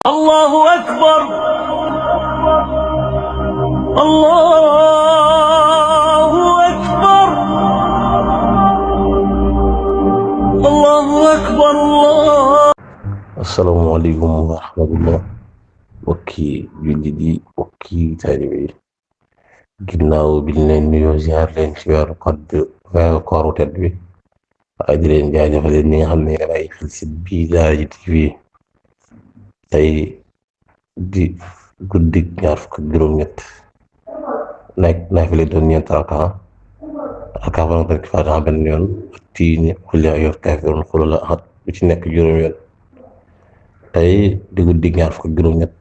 الله أكبر الله أكبر الله أكبر الله. asalaamaaleykum wa rahmatullah mbokki jullit yi mbokki taalibe yi ginnaaw bi ñu leen nuyoo ziar leen ci weeru kooru tedd bi waaye di leen jaajëfal leen ñi nga xam ne yéen ay xel si bii Daara TV tey di guddig ñaar fukk ak juróom-ñett nekk naa fi lay doon ñeent rakaa ba nga teg Faatiha benn yoon tiini qul yaa ayyuhal kaafiruun qul huwallaahu ahad bu ci nekk juróom yoon. tey di guddi ñaar fukk ak juróom-ñett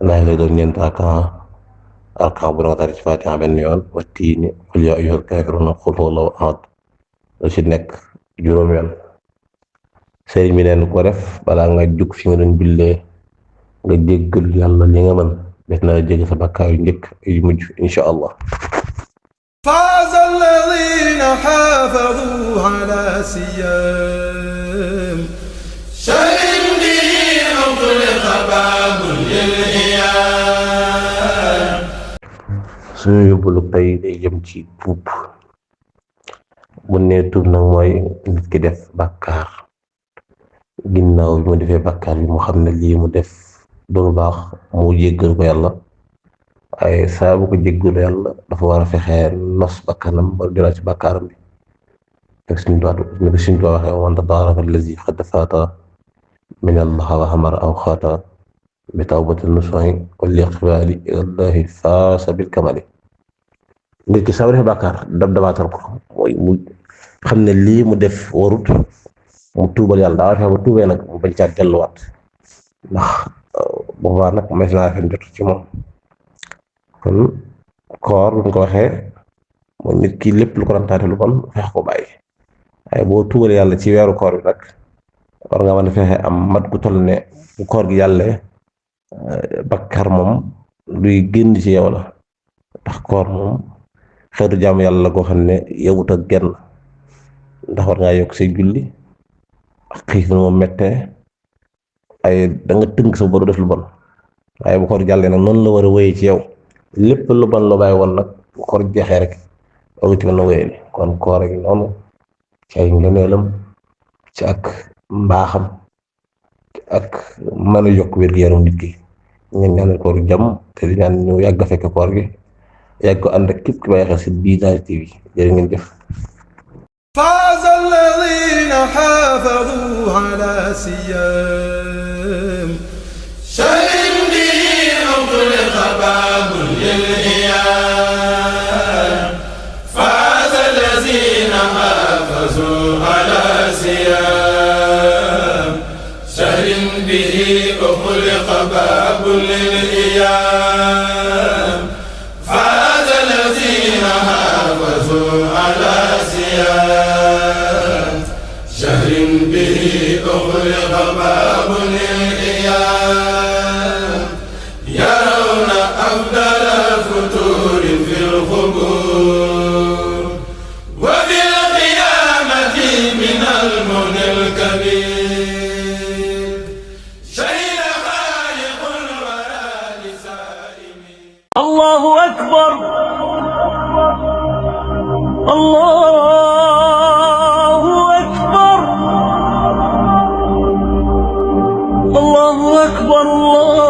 naa lay doon ñeent rakaa bu nga tari ci Faatiha benn yoon wa tiini qul yaa ayyuhal kaafiruun qul huwallaahu ahad lu ci nekk juróom yoon. sëriñ bi neen ko def balaa nga jug fi nga doon jullee nga jéggal yàlla li nga mën def na jégg sa bakkaar yu njëkk yu mujj insha allah. فاز الذين حافظوا على سيام شهر به أغلق باب للإيام. suñu yóbbalu tey day jëm ci tuub bu nee tuub nag mooy nit ki def bàkkaar ginnaaw bi mu defee bàkkaar bi mu xam ne lii mu def du baax mu jéggal ko yàlla waaye saa bu ko jéggalu yàlla dafa war a fexee nos bakkanam ba jëlaat ci bàkkaaram bi teg suñu tubaab waxee man tadaaraka allazi qad faata min allah wa hamara aw xaata bi tawbati nusuhi wal iqbaali ilallahi faasa bil kamali. nit ki saa bu defee bàkkaar dabaatal ko mooy mu xam ne lii mu def warut mu tuubal yàlla daa war a fexe ba tuubee nag mu bañ caa delluwaat ndax boobaa nag mes naa fen jot ci moom. kon koor buñ ko waxee mooy nit ki lépp lu ko daan taate lu bon fexe ko bàyyi waaye boo tuubal yàlla ci weeru koor bi nag war nga mën a fexe am mat gu toll ne bu koor gi yàllee bakkar moom luy génn ci yow la ndax koor moom xeetu jaamu yàlla la goo xam ne yowut ak genn ndax war ngaa yokk say julli ak xiif na moom mettee ay da nga tënk sa boru def lu bon waaye bu koor jàllee nag noonu la war a wéyee ci yow lépp lu bon la bàyyi woon nag bu koor jeexee rek loolu ci mën na wéyee kon koor gi noonu ci ay ngëneelam ci ak mbaaxam ci ak mën a yokk wér-gu-yaram nit ki ngeen ñaanal koor jàmm te di ñaan ñu yàgg a fekk koor gi yàgg ko ànd ak képp ki bàyyi xel si bii Daara TV jërë ngeen jëf. فاز الذين حافظوا على سيام شهر به أغلق باب للإيام. فاز الذين حافظوا على سيام شهر به أغلق باب للإيام. فاز الذين حافظوا على سيام شهر به أغلق باب للإيام. يرون أفضل الفطور في القبور وفي القيامة من المنى الكبير. شهد خالق الورى لسائمين. الله أكبر الله أكبر الله أكبر الله